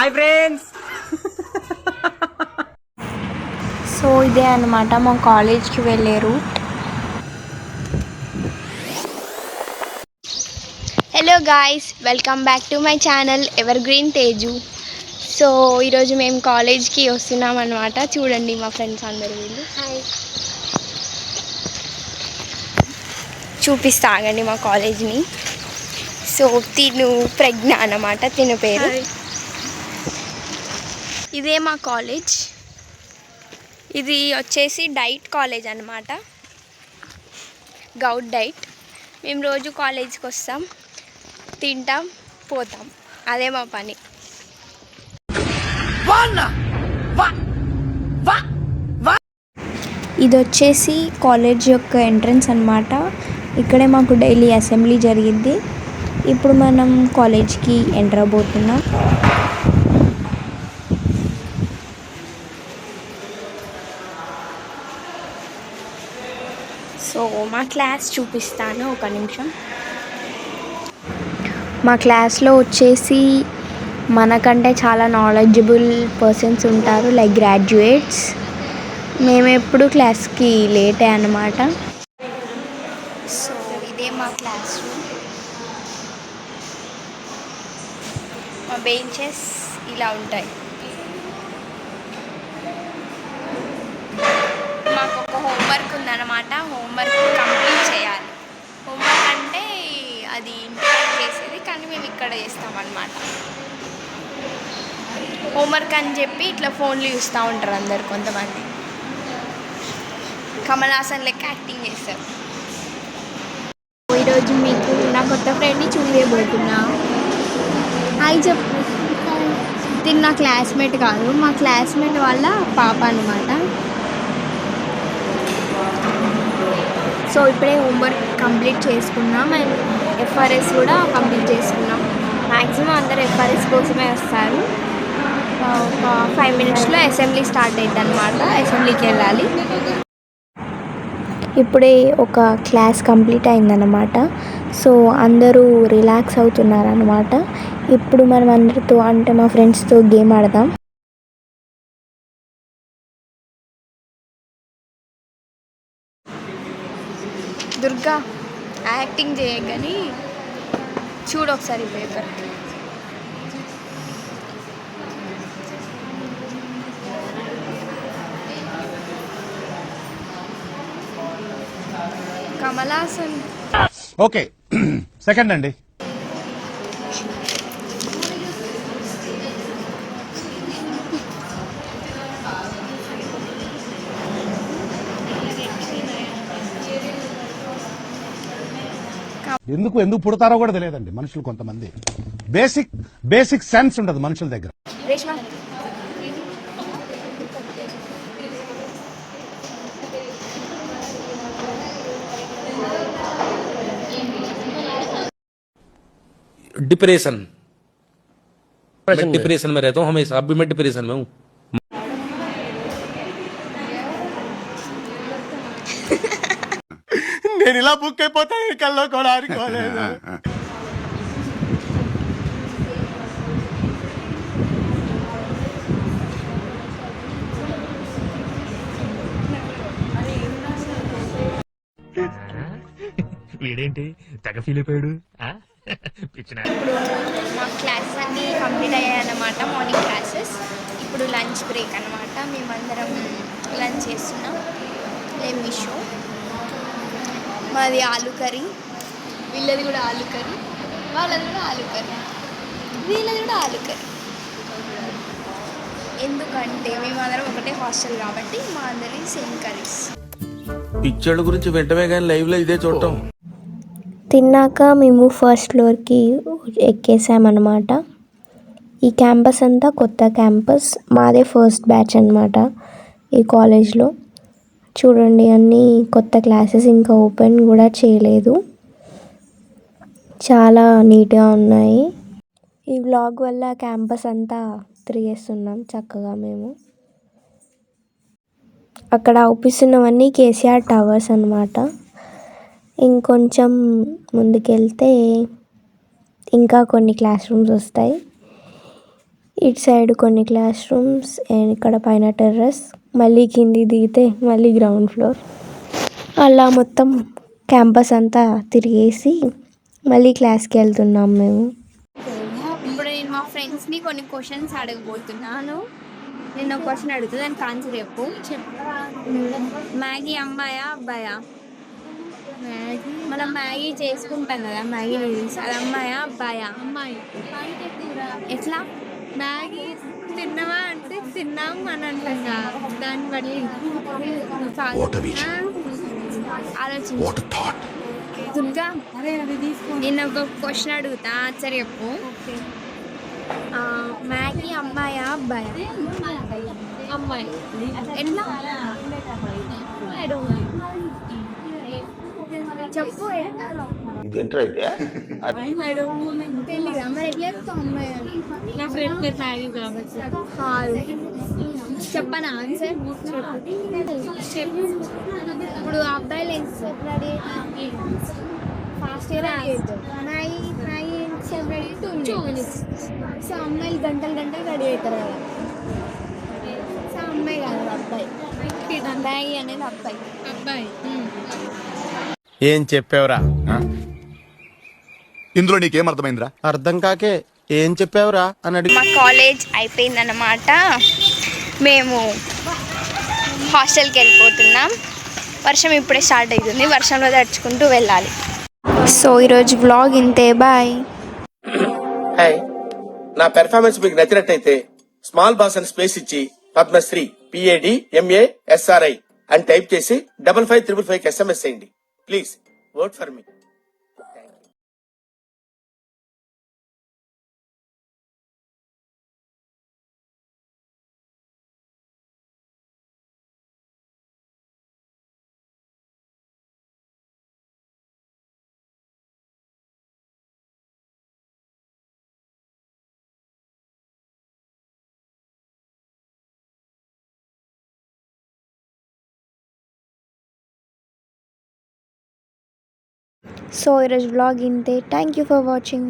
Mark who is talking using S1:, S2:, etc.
S1: Hi friends.
S2: So ఇదే అన్నమాట మా కాలేజ్కి వెళ్ళే route. Hello guys, welcome back to my channel evergreen Teju. So ఈరోజు మేము కాలేజ్కి వస్తున్నాం అన్నమాట. చూడండి మా ఫ్రెండ్స్ అందరూ వీళ్ళు. హాయ్, చూపిస్తా ఆగండి మా కాలేజ్ని. సో తిను ప్రజ్ఞ అన్నమాట, తిను పేరు. ఇదే మా కాలేజ్. ఇది వచ్చేసి డైట్ కాలేజ్ అన్నమాట, గౌట్ డైట్. మేము రోజు కాలేజ్కి వస్తాం, తింటాం, పోతాం, అదే మా పని. ఇది వచ్చేసి కాలేజ్ యొక్క ఎంట్రన్స్ అన్నమాట. ఇక్కడే మాకు డైలీ అసెంబ్లీ జరిగింది. ఇప్పుడు మనం కాలేజ్కి ఎంటర్ అవబోతున్నాం. సో మా క్లాస్ చూపిస్తాను, ఒక నిమిషం. మా క్లాస్లో వచ్చేసి మనకంటే చాలా నాలెడ్జబుల్ పర్సన్స్ ఉంటారు, లైక్ గ్రాడ్యుయేట్స్. మేము ఎప్పుడు క్లాస్కి లేటే అన్నమాట. సో ఇదే మా క్లాస్ రూమ్. మా బెంచెస్ ఇలా ఉంటాయి. మాకు ఒక హోంవర్క్ ఉందన్నమాట, హోంవర్క్ కంప్లీట్ చేయాలి. హోంవర్క్ అంటే అది ఇంటికి చేసేది, కానీ మేము ఇక్కడ చేస్తామన్నమాట. హోంవర్క్ అని చెప్పి ఇట్లా ఫోన్లు చూస్తూ ఉంటారు అందరు, కొంతమంది కమల్ హాసన్ లెక్క యాక్టింగ్ చేస్తారు. ఈరోజు మీకు నా కొత్త ఫ్రెండ్ని చూపించబోతున్నా. హాయ్ చెప్పు. తిని నా క్లాస్మేట్ కాదు, మా క్లాస్మేట్ వాళ్ళ పాప అన్నమాట. సో ఇప్పుడే హోంవర్క్ కంప్లీట్ చేసుకున్నాం అండ్ ఎఫ్ఆర్ఎస్ కూడా కంప్లీట్ చేసుకున్నాం. మ్యాక్సిమం అందరు ఎఫ్ఆర్ఎస్ కోసమే వస్తారు. ఒక 5 minutesలో అసెంబ్లీ స్టార్ట్ అవుతుంది అన్నమాట, అసెంబ్లీకి వెళ్ళాలి. ఇప్పుడే ఒక క్లాస్ కంప్లీట్ అయిందన్నమాట. సో అందరూ రిలాక్స్ అవుతున్నారన్నమాట. ఇప్పుడు మనం అందరితో, అంటే మా ఫ్రెండ్స్తో గేమ్ ఆడదాం. దుర్గా యాక్టింగ్ చేయగాని చూడు ఒకసారి paper. Kamal Haasan.
S3: Okay, second అండి. ఎందుకు ఎందుకు పుడతారో కూడా తెలియదండి మనుషులు. కొంతమంది బేసిక్ సెన్స్ ఉండదు మనుషుల దగ్గర.
S2: రేష్మా.
S4: डिप्रेशन मैं डिप्रेशन में रहता हूँ हमेशा. अभी मैं डिप्रेशन में हूँ.
S3: నేను ఇలా బుక్ అయిపోతా కల్లో కూడా ఆడుకోలేదు.
S5: వీడేంటి తెగ ఫీల్ అయిపోయాడు.
S2: ఇప్పుడు మా క్లాసెస్ అన్నీ కంప్లీట్ అయ్యాయన్నమాట, మార్నింగ్ క్లాసెస్. ఇప్పుడు లంచ్ బ్రేక్ అన్నమాట. మేమందరం లంచ్ చేస్తున్నాం. ఏమి షో మాది ఆలు కర్రీ, వీళ్ళది కూడా ఆలు కర్రీ, వాళ్ళది కూడా ఆలు కర్రీ, వీళ్ళది కూడా ఆలు కర్రీ. ఎందుకంటే మేమందరం ఒకటే హాస్టల్ కాబట్టి మా అందరి సేమ్ కర్రీస్.
S4: పిచ్చోళ్ళ గురించి వెంటనే కానీ లైవ్ లో ఇదే చూడటం.
S2: తిన్నాక మేము ఫస్ట్ ఫ్లోర్కి ఎక్కేసామన్నమాట. ఈ క్యాంపస్ అంతా కొత్త క్యాంపస్, మాదే ఫస్ట్ బ్యాచ్ అన్నమాట ఈ కాలేజ్లో. చూడండి, అన్నీ కొత్త క్లాసెస్, ఇంకా ఓపెన్ కూడా చేయలేదు. చాలా నీట్గా ఉన్నాయి. ఈ వ్లాగ్ వల్ల క్యాంపస్ అంతా తిరిగేస్తున్నాం చక్కగా మేము. అక్కడ అవుపిస్తున్నవన్నీ కేసీఆర్ టవర్స్ అన్నమాట. ఇంకొంచెం ముందుకెళ్తే ఇంకా కొన్ని క్లాస్ రూమ్స్ వస్తాయి.
S1: ఇటు సైడ్ కొన్ని క్లాస్ రూమ్స్ అండ్ ఇక్కడ పైన టెర్రస్, మళ్ళీ కింది దిగితే మళ్ళీ గ్రౌండ్ ఫ్లోర్. అలా మొత్తం క్యాంపస్ అంతా తిరిగేసి మళ్ళీ క్లాస్కి వెళ్తున్నాం మేము.
S2: ఇప్పుడు నేను మా ఫ్రెండ్స్ని కొన్ని క్వశ్చన్స్ అడగబోతున్నాను. నేను ఒక క్వశ్చన్ అడుగుతా, దానికి ఆన్సర్ చెప్పు. మ్యాగీ అమ్మాయా అబ్బాయా? మనం మ్యాగీ చేసుకుంటాం కదా, మ్యాగీ నూడిల్స్, అది అమ్మాయా అబ్బాయా? అమ్మాయి. ఎట్లా? మ్యాగీ తిన్నావా అంటే తిన్నాం అని అంటాం కదా, దాన్ని బట్టి ఆలోచించు. దుర్గా, నేను ఒక క్వశ్చన్ అడుగుతా, ఆన్సర్ చెప్పు. మ్యాగీ అమ్మాయా అబ్బాయా? అమ్మాయి. ఎట్లా? చెప్పు. తెలీదా? మరి ఎట్లా చెప్తావు అమ్మాయి అని? నా ఫ్రెండ్ పేరు మ్యాగీ కాబట్టి కాదు. చెప్పనా ఆన్సర్? చెప్పు. ఇప్పుడు అబ్బాయిలు ఎంతసేపు రెడీ ఫాస్ట్గా రెడీ అవుతారు. మ్యాగీ ఎంతసేపు రెడీ? 2 minutes. సో అమ్మాయిలు గంటలు గంటలు రెడీ అవుతారు కదా. సో అమ్మాయి కాదు, అబ్బాయి. మ్యాగీ అనేది అబ్బాయి. అబ్బాయి.
S5: ఏం చెప్పావురా?
S6: ఇందులో నీకేం అర్థమైందిరా?
S5: అర్థం కాకే ఏం చెప్పావురా అని అడిగి.
S2: మా కాలేజ్ అయిపోయిందన్నమాట, మేము హాస్టల్కి వెళ్ళిపోతున్నాం. వర్షం ఇప్పుడే స్టార్ట్ అవుతుంది, వర్షంలో తడుచుకుంటూ వెళ్ళాలి. సో ఈరోజు వ్లాగ్ ఇంతే, బాయ్.
S4: హాయ్, నా పెర్ఫార్మెన్స్ మీకు నచ్చినట్టయితే స్మాల్ బాస్ అని స్పేస్ ఇచ్చి పద్మశ్రీ PADMASRI అని టైప్ చేసి 555555 SMS చేయండి. Please vote for me.
S1: So ఈరోజు వ్లాగ్ ఇంతే. Thank you for watching.